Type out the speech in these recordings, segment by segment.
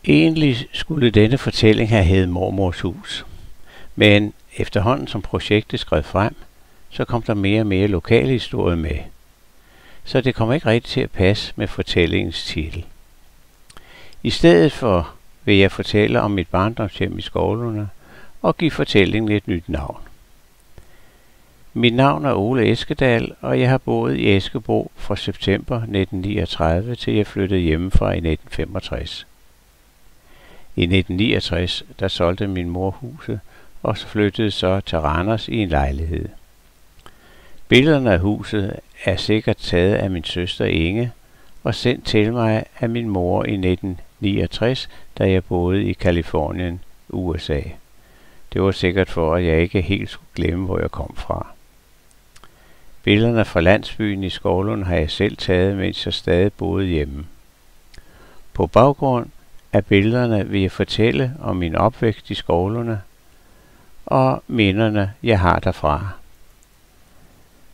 Egentlig skulle denne fortælling have heddet Mormors hus, men efterhånden som projektet skred frem, så kom der mere og mere lokale historie med, så det kom ikke rigtig til at passe med fortællingens titel. I stedet for vil jeg fortælle om mit barndomshjem i Skovlunde og give fortællingen et nyt navn. Mit navn er Ole Eskedal, og jeg har boet i Eskebo fra september 1939 til jeg flyttede hjemmefra i 1965. I 1969 der solgte min mor huset, og så flyttede så til Randers i en lejlighed. Billederne af huset er sikkert taget af min søster Inge og sendt til mig af min mor i 1969, da jeg boede i Californien, USA. Det var sikkert for, at jeg ikke helt skulle glemme, hvor jeg kom fra. Billederne fra landsbyen i Skovlund har jeg selv taget, mens jeg stadig boede hjemme. På baggrund af billederne vil jeg fortælle om min opvækst i Skovlunde og minderne, jeg har derfra.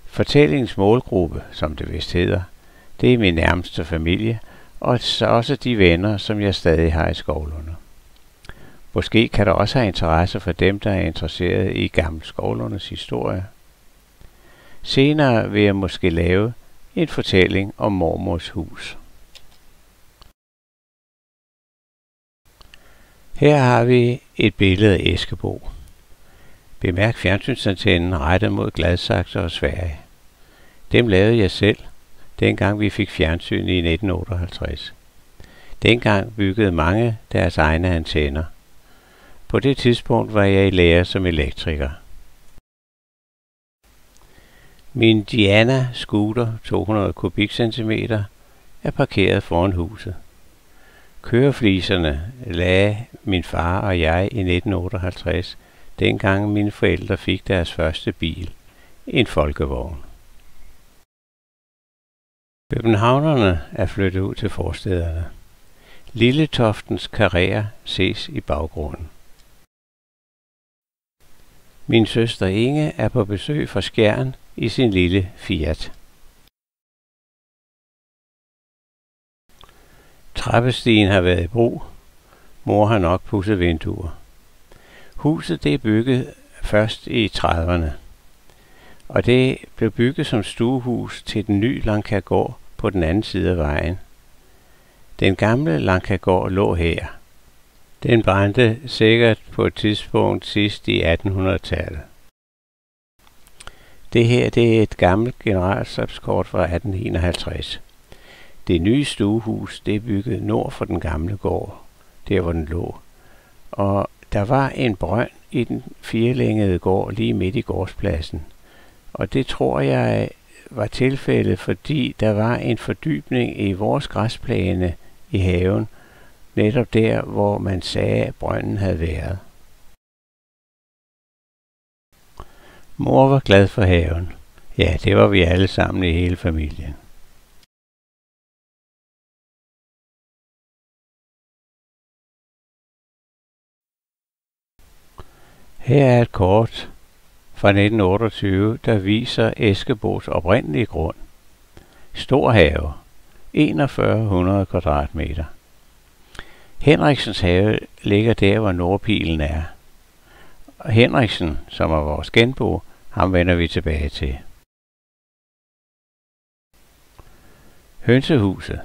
Fortællingens målgruppe, som det vist hedder, det er min nærmeste familie, og så også de venner, som jeg stadig har i Skovlunde. Måske kan der også have interesse for dem, der er interesseret i Gammel Skovlundes historie. Senere vil jeg måske lave en fortælling om Mormors hus. Her har vi et billede af Eskebo. Bemærk fjernsynsantennen rettet mod Gladsaxe og Sverige. Dem lavede jeg selv, dengang vi fik fjernsyn i 1958. Dengang byggede mange deres egne antenner. På det tidspunkt var jeg i lære som elektriker. Min Diana scooter 200 kubikcentimeter er parkeret foran huset. Kørefliserne lagde min far og jeg i 1958, dengang mine forældre fik deres første bil, en folkevogn. Københavnerne er flyttet ud til forstæderne. Lilletoftens karréer ses i baggrunden. Min søster Inge er på besøg fra Skjern i sin lille Fiat. Trappestigen har været i brug. Mor har nok pudset vinduer. Huset det er bygget først i 30'erne, og det blev bygget som stuehus til den nye Langkærgård på den anden side af vejen. Den gamle Langkærgård lå her. Den brændte sikkert på et tidspunkt sidst i 1800-tallet. Det her det er et gammelt generalstabskort fra 1851. Det nye stuehus det er bygget nord for den gamle gård, der hvor den lå. Og der var en brønd i den firelængede gård lige midt i gårdspladsen. Og det tror jeg var tilfældet, fordi der var en fordybning i vores græsplæne i haven, netop der, hvor man sagde, at brønden havde været. Mor var glad for haven. Ja, det var vi alle sammen i hele familien. Her er et kort fra 1928, der viser Eskebos oprindelige grund. Stor have, 4100 kvadratmeter. Henriksens have ligger der, hvor Nordpilen er. Og Henriksen, som er vores genbo, ham vender vi tilbage til. Hønsehuset.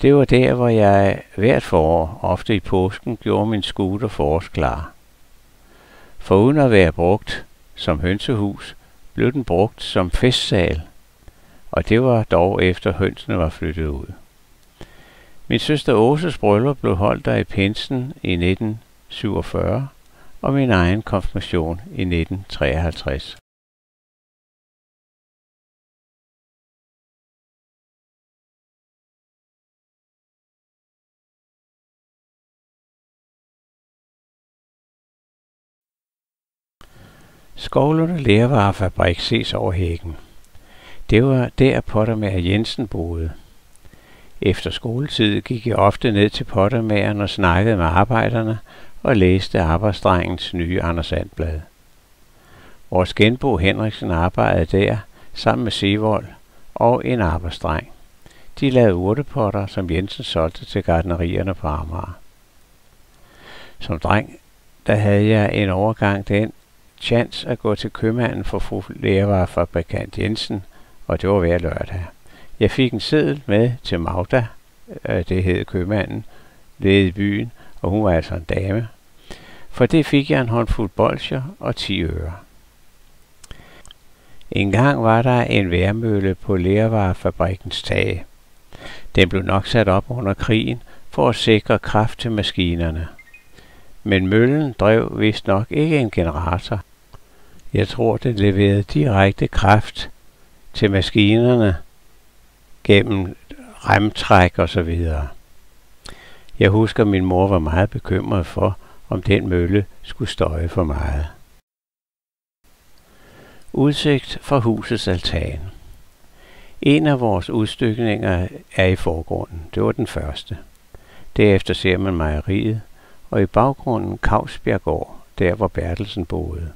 Det var der, hvor jeg hvert forår, ofte i påsken, gjorde min scooter forårsklar. For uden at være brugt som hønsehus, blev den brugt som festsal, og det var dog efter hønsene var flyttet ud. Min søster Åses bryllup blev holdt der i pinsen i 1947, og min egen konfirmation i 1953. Skovlunde Lervarefabrik ses over hækken. Det var der Pottermager Jensen boede. Efter skoletid gik jeg ofte ned til Pottermageren og snakkede med arbejderne og læste arbejdsdrengens nye Anders And-blad. Vores genbo Henriksen arbejdede der sammen med Sevold og en arbejdsdreng. De lavede urtepotter, som Jensen solgte til gartnerierne på Amager. Som dreng, der havde jeg en overgang den chance at gå til købmanden for fru lærvarefabrikant Jensen, og det var hver lørdag. Jeg fik en seddel med til Magda, det hed købmanden, levede i byen, og hun var altså en dame. For det fik jeg en håndfuld bolsjer og 10 øre. En gang var der en vejrmølle på lærvarefabrikkens tag. Den blev nok sat op under krigen for at sikre kraft til maskinerne. Men møllen drev vist nok ikke en generator. Jeg tror, det leverede direkte kraft til maskinerne gennem remtræk og så videre. Jeg husker, at min mor var meget bekymret for, om den mølle skulle støje for meget. Udsigt fra husets altan. En af vores udstykninger er i forgrunden. Det var den første. Derefter ser man mejeriet, og i baggrunden Kausbjerggård, der hvor Bertelsen boede.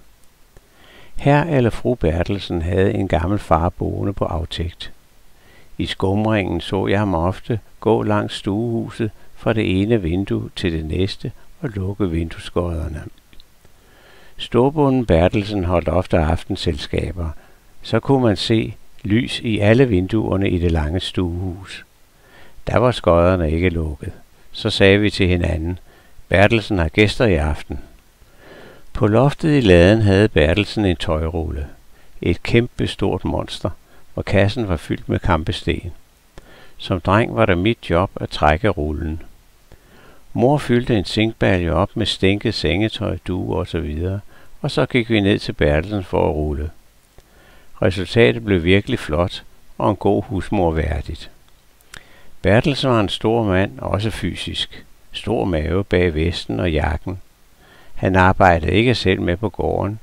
Herr eller fru Bertelsen havde en gammel far boende på aftægt. I skumringen så jeg ham ofte gå langs stuehuset fra det ene vindue til det næste og lukke vinduesskodderne. Storbonden Bertelsen holdt ofte aftenselskaber, så kunne man se lys i alle vinduerne i det lange stuehus. Der var skodderne ikke lukket. Så sagde vi til hinanden, Bertelsen har gæster i aften. På loftet i laden havde Bertelsen en tøjrulle. Et kæmpe stort monster, hvor kassen var fyldt med kampesten. Som dreng var det mit job at trække rullen. Mor fyldte en zinkbalje op med stænket sengetøj, duer osv., og så gik vi ned til Bertelsen for at rulle. Resultatet blev virkelig flot og en god husmor værdigt. Bertelsen var en stor mand, også fysisk. Stor mave bag vesten og jakken. Han arbejdede ikke selv med på gården.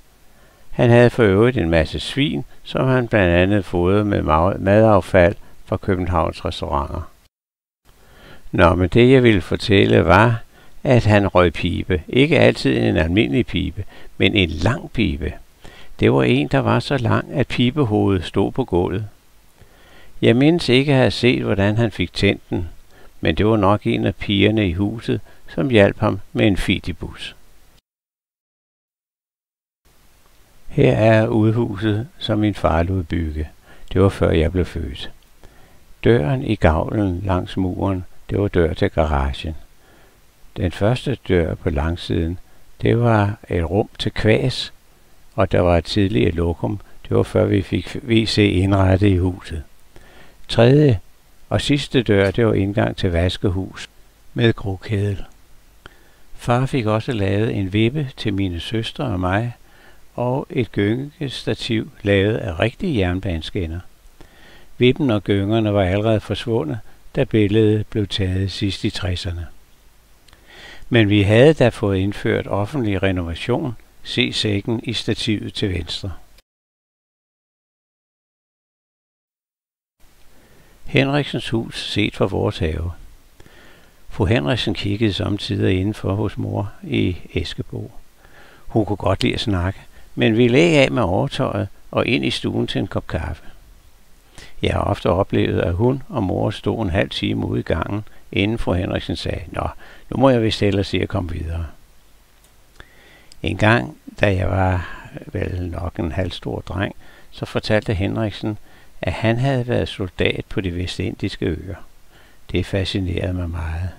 Han havde for øvrigt en masse svin, som han blandt andet fodrede med madaffald fra Københavns restauranter. Nå, men det jeg ville fortælle var, at han røg pibe. Ikke altid en almindelig pibe, men en lang pibe. Det var en, der var så lang, at pibehovedet stod på gulvet. Jeg mindes ikke at have set, hvordan han fik tændt den, men det var nok en af pigerne i huset, som hjalp ham med en fidibus. Her er udhuset, som min far lod bygge. Det var før jeg blev født. Døren i gavlen langs muren, det var dør til garagen. Den første dør på langsiden, det var et rum til kvas, og der var et tidligere lokum. Det var før vi fik WC indrettet i huset. Tredje og sidste dør, det var indgang til vaskehus med grogkedel. Far fik også lavet en vippe til mine søstre og mig, og et gyngestativ lavet af rigtige jernbaneskinner. Vippen og gyngerne var allerede forsvundet, da billedet blev taget sidst i 60'erne. Men vi havde da fået indført offentlig renovation. Se sækken i stativet til venstre. Henriksens hus set fra vores have. Fru Henriksen kiggede samtidig indenfor hos mor i Eskebo. Hun kunne godt lide at snakke, men ville ikke af med overtøjet og ind i stuen til en kop kaffe. Jeg har ofte oplevet, at hun og mor stod en halv time ude i gangen, inden fru Henriksen sagde, nå, nu må jeg vist hellere sige at komme videre. En gang, da jeg var vel nok en halvstor dreng, så fortalte Henriksen, at han havde været soldat på de vestindiske øer. Det fascinerede mig meget.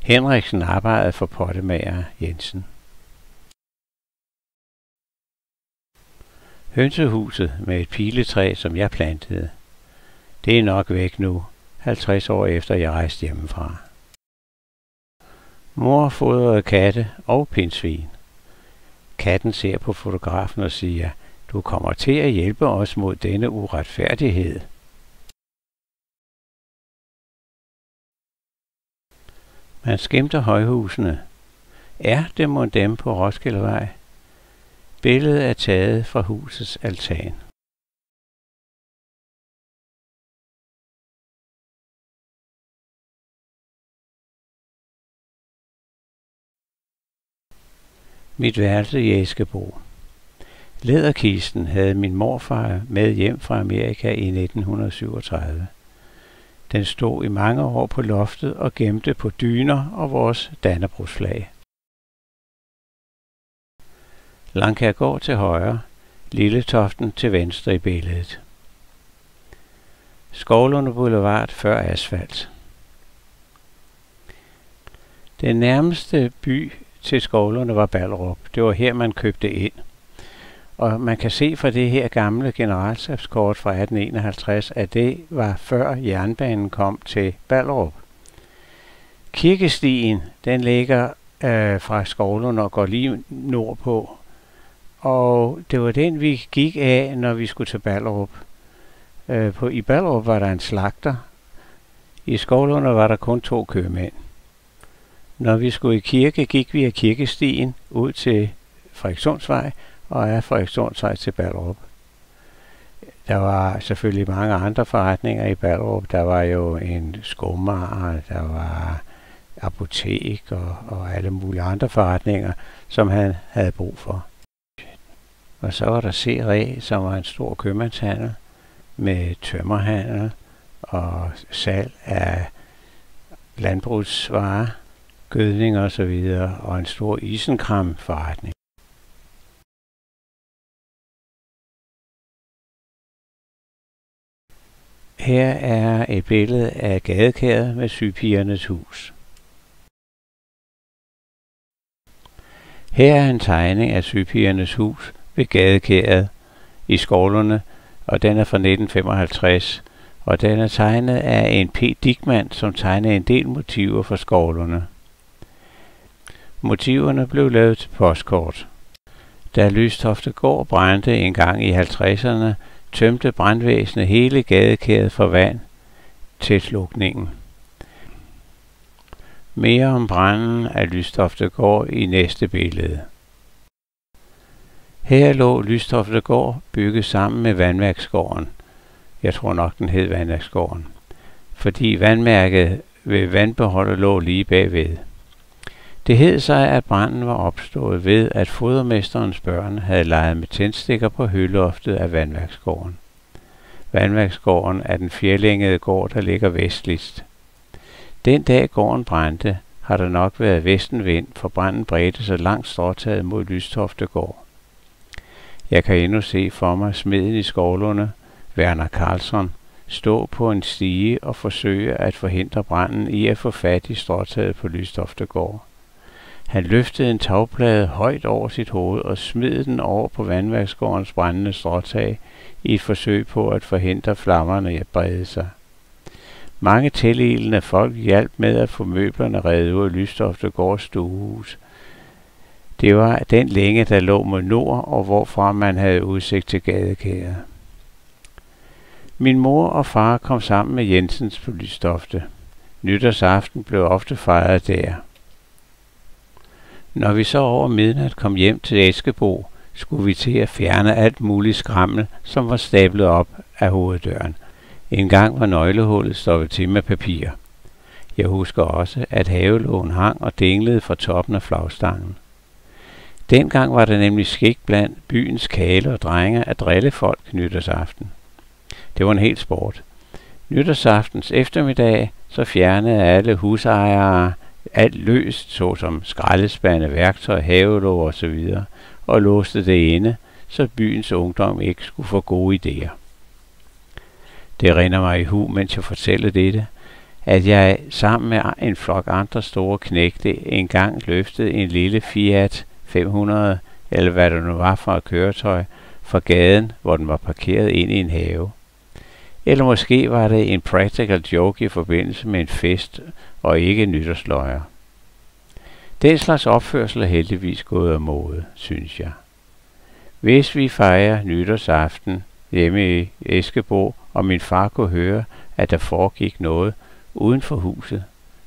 Henriksen arbejdede for pottemager Jensen. Hønsehuset med et piletræ, som jeg plantede. Det er nok væk nu, 50 år efter jeg rejste hjemmefra. Mor fodrede katte og pindsvin. Katten ser på fotografen og siger, du kommer til at hjælpe os mod denne uretfærdighed. Man skimter højhusene. Er det mon dem på Roskildevej? Billedet er taget fra husets altan. Mit værelse i Eskebo. Læderkisten havde min morfar med hjem fra Amerika i 1937. Den stod i mange år på loftet og gemte på dyner og vores dannebrogsflag. Langkærgård til højre, Lilletoften til venstre i billedet. Skovlunde Boulevard før asfalt. Den nærmeste by til Skovlunde var Ballerup. Det var her, man købte ind. Og man kan se fra det her gamle generalstabskort fra 1851, at det var før jernbanen kom til Ballerup. Kirkestien, den ligger fra Skovlunde og går lige nordpå. Og det var den, vi gik af, når vi skulle til Ballerup. I Ballerup var der en slagter. I Skovlunde var der kun 2 købmænd. Når vi skulle i kirke, gik vi af Kirkestien ud til Frederikssundsvej og af Frederikssundsvej til Ballerup. Der var selvfølgelig mange andre forretninger i Ballerup. Der var jo en skomager, der var apotek og alle mulige andre forretninger, som han havde brug for. Og så var der C.R.A., som var en stor købmandshandel med tømmerhandel og salg af landbrugsvarer, gødning og så videre, og en stor isenkram-forretning. Her er et billede af gadekæret med Sygepigernes Hus. Her er en tegning af Sygepigernes Hus ved gadekæret i Skovlunde, og den er fra 1955, og den er tegnet af en P. Dickmann, som tegnede en del motiver for Skovlunde. Motiverne blev lavet til postkort. Da Lystoftegård brændte en gang i 50'erne, tømte brandvæsenet hele gadekæret for vand til slukningen. Mere om branden af Lystoftegård i næste billede. Her lå Lystoftegård bygget sammen med Vandværksgården. Jeg tror nok, den hed Vandværksgården. Fordi vandmærket ved vandbeholdet lå lige bagved. Det hed sig, at branden var opstået ved, at fodermesterens børn havde leget med tændstikker på høloftet af Vandværksgården. Vandværksgården er den fjerlængede gård, der ligger vestligst. Den dag gården brændte, har der nok været vestenvind, for branden bredte sig langt stråtaget mod Lystoftegård. Jeg kan endnu se for mig smeden i Skovlunde, Werner Karlsson, stå på en stige og forsøge at forhindre branden i at få fat i stråtaget på Lystoftegård. Han løftede en tagplade højt over sit hoved og smed den over på Vandværksgårdens brændende stråtag i et forsøg på at forhindre flammerne i at brede sig. Mange tililende folk hjalp med at få møblerne revet ud af Lystoftegårds stuehus. Det var den længe, der lå mod nord, og hvorfra man havde udsigt til gadekæret. Min mor og far kom sammen med Jensens på Lystofte. Nytårsaften blev ofte fejret der. Når vi så over midnat kom hjem til Eskebo, skulle vi til at fjerne alt muligt skrammel, som var stablet op af hoveddøren. En gang var nøglehullet stoppet til med papir. Jeg husker også, at havelågen hang og dinglede fra toppen af flagstangen. Dengang var det nemlig skik blandt byens kale og drenge at drille folk nytårsaften. Det var en hel sport. Nytårsaftens eftermiddag så fjernede alle husejere alt løst, såsom skraldespande, værktøj, havelåg osv., og låste det inde, så byens ungdom ikke skulle få gode idéer. Det rinder mig i hu, mens jeg fortæller dette, at jeg sammen med en flok andre store knægte engang løftede en lille Fiat 500, eller hvad det nu var for et køretøj, fra gaden, hvor den var parkeret ind i en have. Eller måske var det en practical joke i forbindelse med en fest, og ikke nytårsløjer. Den slags opførsel er heldigvis gået af mode, synes jeg. Hvis vi fejrer nytårsaften hjemme i Eskebo, og min far kunne høre, at der foregik noget uden for huset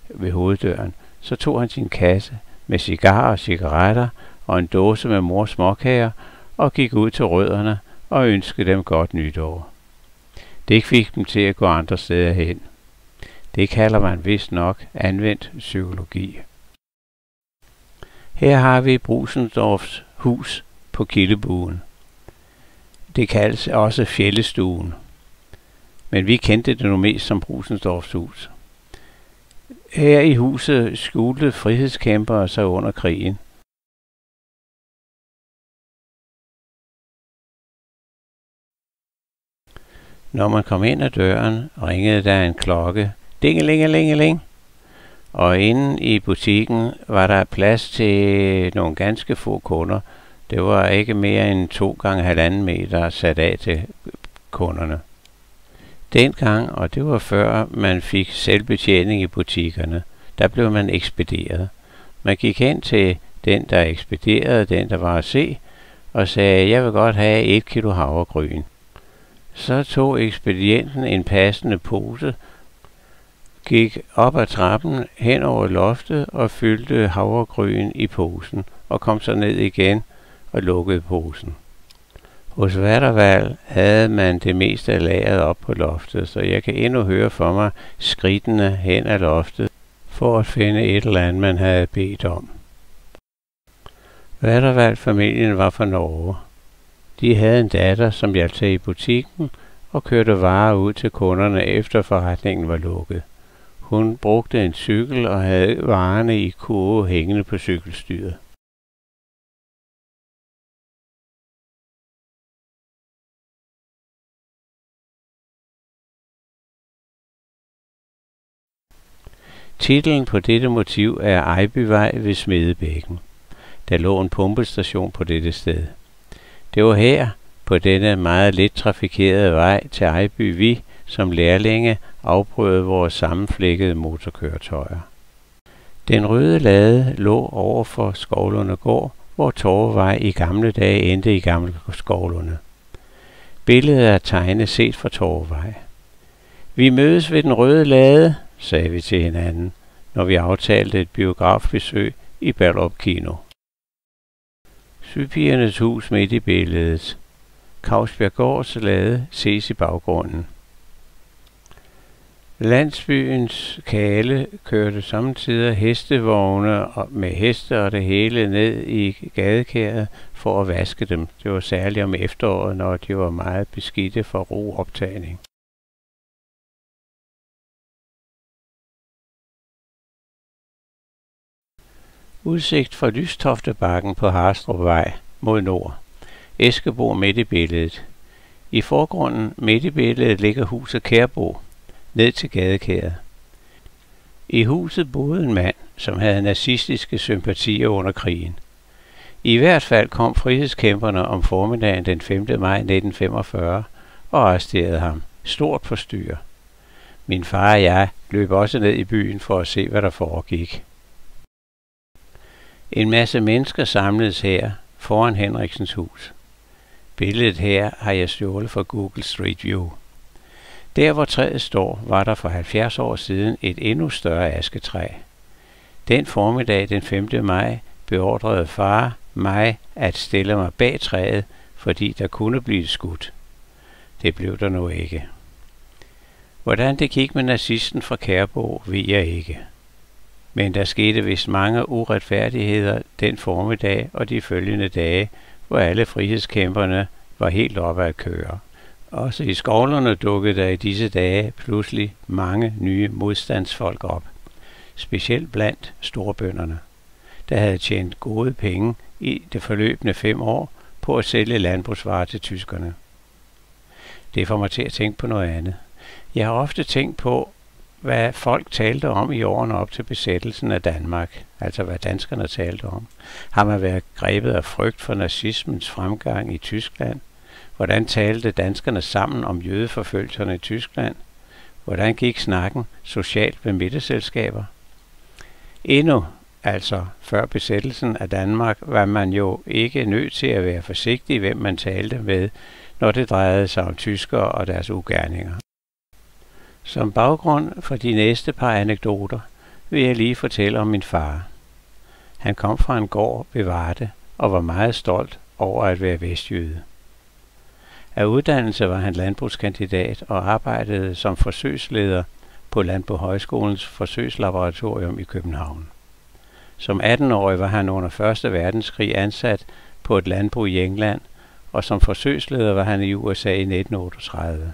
ved hoveddøren, så tog han sin kasse med cigarer og cigaretter og en dåse med mors småkager og gik ud til rødderne og ønskede dem godt nytår. Det fik dem til at gå andre steder hen. Det kalder man vist nok anvendt psykologi. Her har vi Brusendorfs hus på Kildebuen. Det kaldes også Fjellestuen. Men vi kendte det nu mest som Brusendorfs hus. Her i huset skjulte frihedskæmpere sig under krigen. Når man kom ind ad døren, ringede der en klokke. Dingelingelingeling. Og inde i butikken var der plads til nogle ganske få kunder. Det var ikke mere end 2x1,5 meter sat af til kunderne. Dengang, og det var før man fik selvbetjening i butikkerne, der blev man ekspederet. Man gik hen til den, der ekspederede, den der var at se, og sagde, jeg vil godt have 1 kilo havregryn. Så tog ekspedienten en passende pose, gik op ad trappen hen over loftet og fyldte havregryn i posen, og kom så ned igen og lukkede posen. Hos Vattervald havde man det meste af lageret op på loftet, så jeg kan endnu høre for mig skridtene hen ad loftet, for at finde et eller andet, man havde bedt om. Vattervald-familien var fra Norge. De havde en datter, som hjalp til i butikken og kørte varer ud til kunderne, efter forretningen var lukket. Hun brugte en cykel og havde varerne i kurve hængende på cykelstyret. Titlen på dette motiv er Ejbyvej ved Smedebækken. Der lå en pumpestation på dette sted. Det var her, på denne meget let trafikerede vej til Ejby, vi som lærlinge afprøvede vores sammenflækkede motorkøretøjer. Den røde lade lå over for Skovlunde Gård, hvor Torvevej i gamle dage endte i Gamle Skovlunde. Billedet er tegnet set fra Torvevej. Vi mødes ved den røde lade, sagde vi til hinanden, når vi aftalte et biografbesøg i Ballerup Kino. Sypigernes hus midt i billedet. Kausbjerggårds lade ses i baggrunden. Landsbyens kale kørte samtidig hestevogne med heste og det hele ned i gadekæret for at vaske dem. Det var særligt om efteråret, når de var meget beskidte for rooptagning. Udsigt fra Lystoftebakken på Harstrupvej mod nord. Eskebo midt i billedet. I forgrunden midt i billedet ligger huset Kærbo, ned til gadekæret. I huset boede en mand, som havde nazistiske sympatier under krigen. I hvert fald kom frihedskæmperne om formiddagen den 5. maj 1945 og arresterede ham. Stort forstyr. Min far og jeg løb også ned i byen for at se, hvad der foregik. En masse mennesker samledes her foran Henriksens hus. Billedet her har jeg stjålet fra Google Street View. Der hvor træet står, var der for 70 år siden et endnu større asketræ. Den formiddag den 5. maj beordrede far mig at stille mig bag træet, fordi der kunne blive skudt. Det blev der nu ikke. Hvordan det gik med nazisten fra Kærbo, ved jeg ikke. Men der skete vist mange uretfærdigheder den formiddag og de følgende dage, hvor alle frihedskæmperne var helt oppe at køre. Også i Skovlerne dukkede der i disse dage pludselig mange nye modstandsfolk op. Specielt blandt storbønderne, der havde tjent gode penge i det forløbende 5 år på at sælge landbrugsvarer til tyskerne. Det får mig til at tænke på noget andet. Jeg har ofte tænkt på, hvad folk talte om i årene op til besættelsen af Danmark, altså hvad danskerne talte om. Har man været grebet af frygt for nazismens fremgang i Tyskland? Hvordan talte danskerne sammen om jødeforfølgelserne i Tyskland? Hvordan gik snakken socialt ved middagsselskaber? Endnu, altså før besættelsen af Danmark, var man jo ikke nødt til at være forsigtig, hvem man talte med, når det drejede sig om tyskere og deres ugerninger. Som baggrund for de næste par anekdoter vil jeg lige fortælle om min far. Han kom fra en gård ved Varde og var meget stolt over at være vestjyde. Af uddannelse var han landbrugskandidat og arbejdede som forsøgsleder på Landbohøjskolens forsøgslaboratorium i København. Som 18-årig var han under 1. verdenskrig ansat på et landbrug i England, og som forsøgsleder var han i USA i 1938.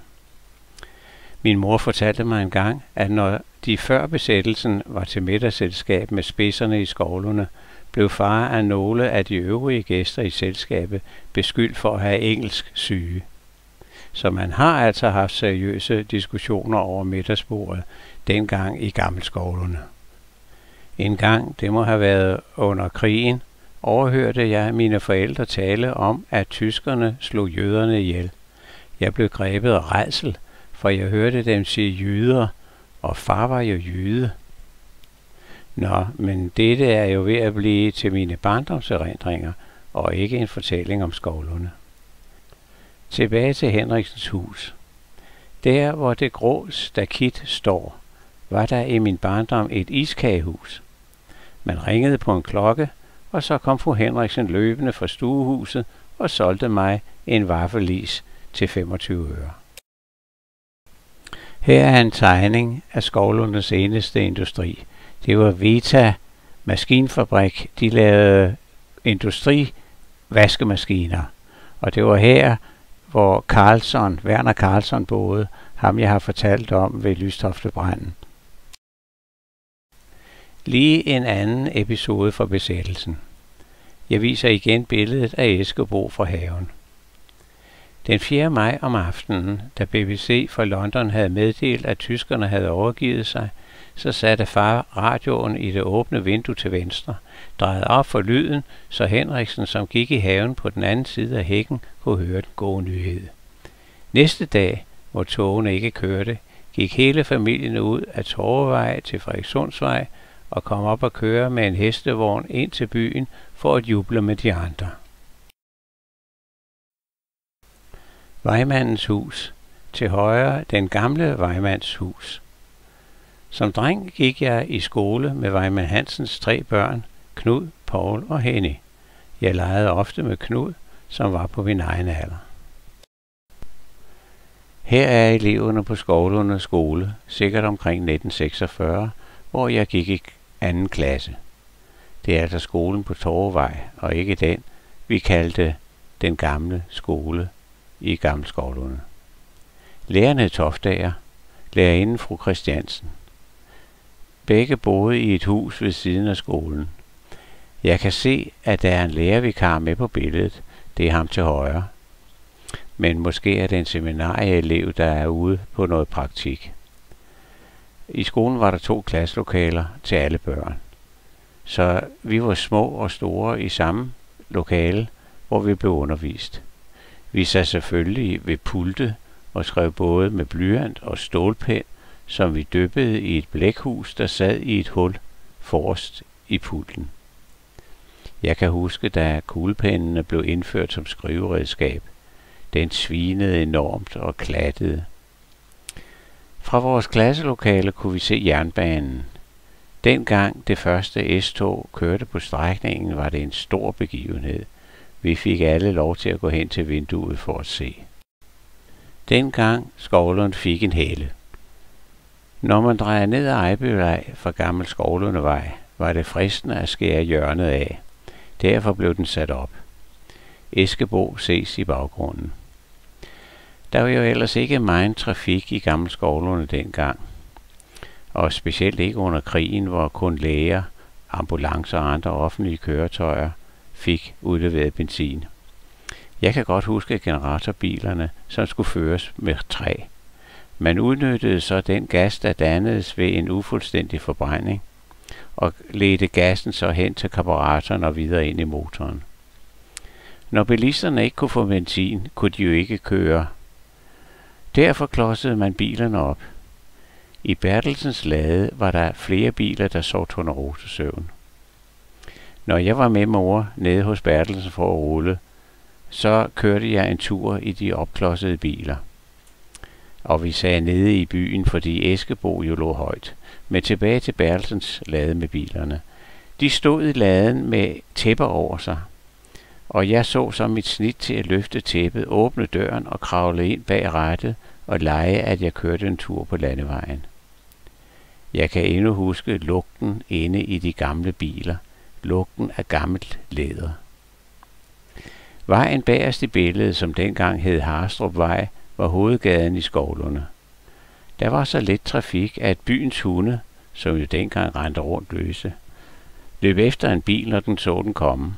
Min mor fortalte mig engang, at når de før besættelsen var til middagsselskab med spidserne i Skovlunde, blev far af nogle af de øvrige gæster i selskabet beskyldt for at have engelsk syge. Så man har altså haft seriøse diskussioner over middagsbordet dengang i Gammelskovlerne. En gang, det må have været under krigen, overhørte jeg mine forældre tale om, at tyskerne slog jøderne ihjel. Jeg blev grebet af rædsel, for jeg hørte dem sige jyder, og far var jo jyde. Nå, men dette er jo ved at blive til mine barndomserindringer, og ikke en fortælling om Skovlunde. Tilbage til Henriksens hus. Der, hvor det grå stakit står, var der i min barndom et iskagehus. Man ringede på en klokke, og så kom fru Henriksen løbende fra stuehuset og solgte mig en vaffelis til 25 øre. Her er en tegning af Skovlundes eneste industri. Det var Vita Maskinfabrik. De lavede industrivaskemaskiner. Og det var her, hvor Werner Carlsson boede, ham jeg har fortalt om ved Lystoftebranden. Lige en anden episode fra besættelsen. Jeg viser igen billedet af Eskebo fra haven. Den 4. maj om aftenen, da BBC fra London havde meddelt, at tyskerne havde overgivet sig, så satte far radioen i det åbne vindue til venstre, drejede op for lyden, så Henriksen, som gik i haven på den anden side af hækken, kunne høre den gode nyhed. Næste dag, hvor togene ikke kørte, gik hele familien ud af Torvevej til Frederikssundsvej og kom op og køre med en hestevogn ind til byen for at juble med de andre. Vejmandens hus. Til højre den gamle Vejmands hus. Som dreng gik jeg i skole med Vejmand Hansens 3 børn, Knud, Poul og Henny. Jeg legede ofte med Knud, som var på min egen alder. Her er eleverne på Skovlunde skole, sikkert omkring 1946, hvor jeg gik i 2. klasse. Det er altså skolen på Torvevej, og ikke den, vi kaldte den gamle skole i Gammel Skovlunde. Læreren hed Toftager, lærerinden fru Christiansen. Begge boede i et hus ved siden af skolen. Jeg kan se, at der er en lærervikar med på billedet. Det er ham til højre. Men måske er det en seminarieelev, der er ude på noget praktik. I skolen var der 2 klasselokaler til alle børn. Så vi var små og store i samme lokale, hvor vi blev undervist. Vi sad selvfølgelig ved pulte og skrev både med blyant og stålpen, som vi dyppede i et blækhus, der sad i et hul forrest i pulten. Jeg kan huske, da kuglepennene blev indført som skriveredskab. Den svinede enormt og klattede. Fra vores klasselokale kunne vi se jernbanen. Dengang det første S-tog kørte på strækningen, var det en stor begivenhed. Vi fik alle lov til at gå hen til vinduet for at se. Dengang Skovlund fik en helle. Når man drejer ned ad Ejbøvej fra Gammel Skovlundevej, var det fristende at skære hjørnet af. Derfor blev den sat op. Eskebo ses i baggrunden. Der var jo ellers ikke meget trafik i Gammel Skovlunde dengang. Og specielt ikke under krigen, hvor kun læger, ambulancer og andre offentlige køretøjer fik udleveret benzin. Jeg kan godt huske generatorbilerne, som skulle føres med træ. Man udnyttede så den gas, der dannedes ved en ufuldstændig forbrænding, og ledte gassen så hen til karburatoren og videre ind i motoren. Når bilisterne ikke kunne få benzin, kunne de jo ikke køre. Derfor klodsede man bilerne op. I Bertelsens Lade var der flere biler, der sov tornerosesøvn. Når jeg var med mor nede hos Bertelsen for at rulle, så kørte jeg en tur i de opklodsede biler. Og vi sagde nede i byen, fordi Eskebo jo lå højt. Men tilbage til Bertelsens Lade med bilerne. De stod i laden med tæpper over sig. Og jeg så som mit snit til at løfte tæppet, åbne døren og kravle ind bag rattet og lege, at jeg kørte en tur på landevejen. Jeg kan endnu huske lugten inde i de gamle biler. Lugten af gammelt læder. Vejen bagerst i billedet, som dengang hed Harstrupvej, var hovedgaden i Skovlunde. Der var så lidt trafik, at byens hunde, som jo dengang rendte rundt løse, løb efter en bil, når den så den komme.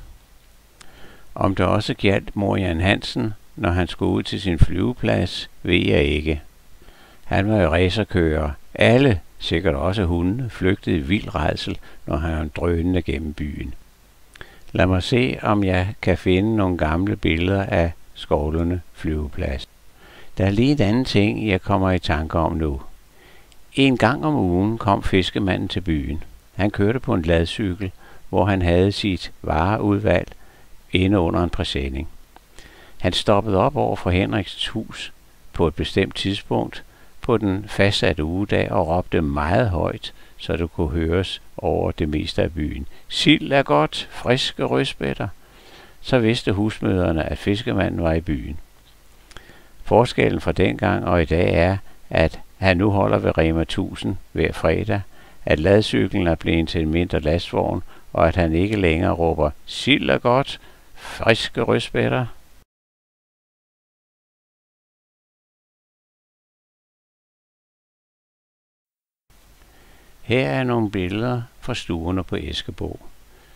Om det også gjaldt mor Jan Hansen, når han skulle ud til sin flyveplads, ved jeg ikke. Han var jo racerkører. Alle, sikkert også hundene, flygtede i vild rædsel, når han drønede gennem byen. Lad mig se, om jeg kan finde nogle gamle billeder af Skovlunde flyveplads. Der er lige en anden ting, jeg kommer i tanke om nu. En gang om ugen kom fiskemanden til byen. Han kørte på en ladcykel, hvor han havde sit vareudvalg inde under en præsending. Han stoppede op over for Henriks hus på et bestemt tidspunkt på den fastsatte ugedag og råbte meget højt, så det kunne høres over det meste af byen. Sild er godt, friske rødspætter. Så vidste husmødrene, at fiskemanden var i byen. Forskellen fra dengang og i dag er, at han nu holder ved Rema 1000 hver fredag, at ladcyklen er blevet til en mindre lastvogn, og at han ikke længere råber, sild er godt, friske rødspætter. Her er nogle billeder fra stuerne på Eskebo,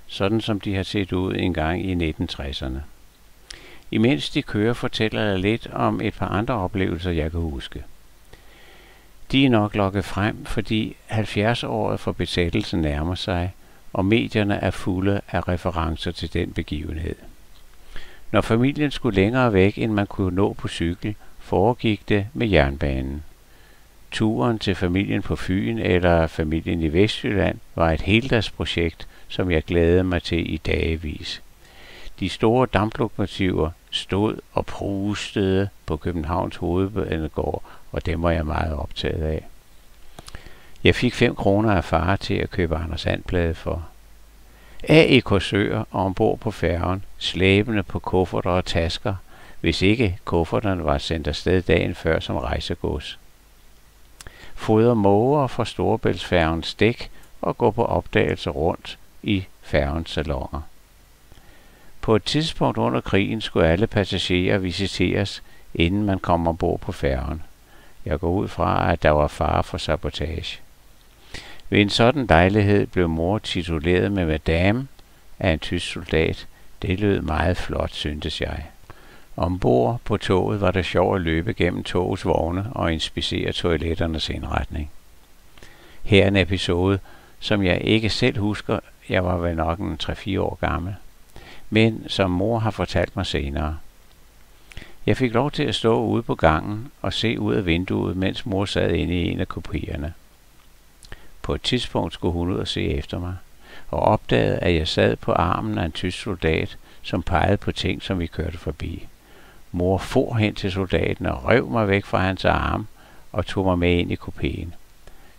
sådan som de har set ud engang i 1960'erne. Imens de kører, fortæller jeg lidt om et par andre oplevelser, jeg kan huske. De er nok lokket frem, fordi 70-året for besættelsen nærmer sig, og medierne er fulde af referencer til den begivenhed. Når familien skulle længere væk, end man kunne nå på cykel, foregik det med jernbanen. Turen til familien på Fyn eller familien i Vestjylland var et heldagsprojekt, som jeg glædede mig til i dagevis. De store damplokomotiver stod og prustede på Københavns Hovedbanegård, og dem var jeg meget optaget af. Jeg fik 5 kroner af far til at købe Anders And-blade for. Af i Korsør og ombord på færgen, slæbende på kufferter og tasker, hvis ikke kufferterne var sendt afsted dagen før som rejsegods. Fodre måger fra Storebæltsfærgens dæk og gå på opdagelser rundt i færgens salonger. På et tidspunkt under krigen skulle alle passagerer visiteres, inden man kom ombord på færgen. Jeg går ud fra, at der var fare for sabotage. Ved en sådan lejlighed blev mor tituleret med madame af en tysk soldat. Det lød meget flot, syntes jeg. Ombord på toget var det sjovt at løbe gennem togets vogne og inspicere toiletternes indretning. Her er en episode, som jeg ikke selv husker. Jeg var vel nok en 3-4 år gammel, men som mor har fortalt mig senere. Jeg fik lov til at stå ude på gangen og se ud af vinduet, mens mor sad inde i en af kopierne. På et tidspunkt skulle hun ud og se efter mig, og opdagede, at jeg sad på armen af en tysk soldat, som pegede på ting, som vi kørte forbi. Mor for hen til soldaten og rev mig væk fra hans arm og tog mig med ind i kupeen.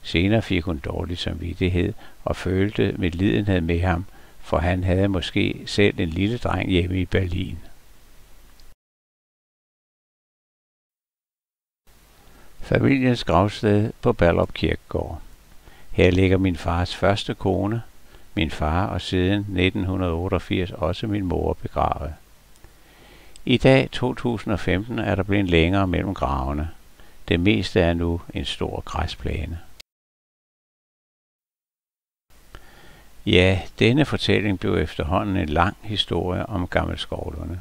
Senere fik hun dårlig samvittighed og følte medlidenhed med ham, for han havde måske selv en lille dreng hjemme i Berlin. Familiens gravsted på Ballerup Kirkegård. Her ligger min fars første kone, min far og siden 1988 også min mor begravet. I dag, 2015, er der blevet længere mellem gravene. Det meste er nu en stor græsplæne. Ja, denne fortælling blev efterhånden en lang historie om Gammel Skovlunde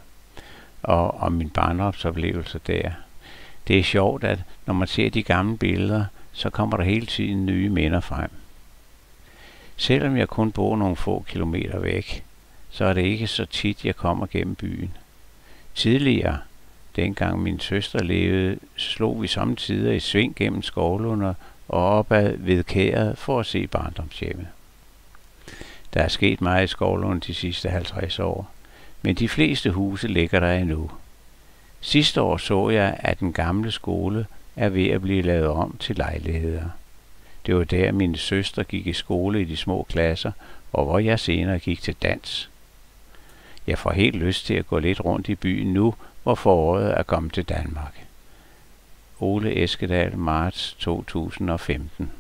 og om min barndomsoplevelser der. Det er sjovt, at når man ser de gamle billeder, så kommer der hele tiden nye minder frem. Selvom jeg kun bor nogle få kilometer væk, så er det ikke så tit, jeg kommer gennem byen. Tidligere, dengang min søster levede, slog vi samtidig i sving gennem Skovlunde og opad ved Kæret for at se barndomshjemmet. Der er sket meget i Skovlunde de sidste 50 år, men de fleste huse ligger der endnu. Sidste år så jeg, at den gamle skole er ved at blive lavet om til lejligheder. Det var der, min søster gik i skole i de små klasser, og hvor jeg senere gik til dans. Jeg får helt lyst til at gå lidt rundt i byen nu, hvor foråret er kommet til Danmark. Ole Eskedal, marts 2015.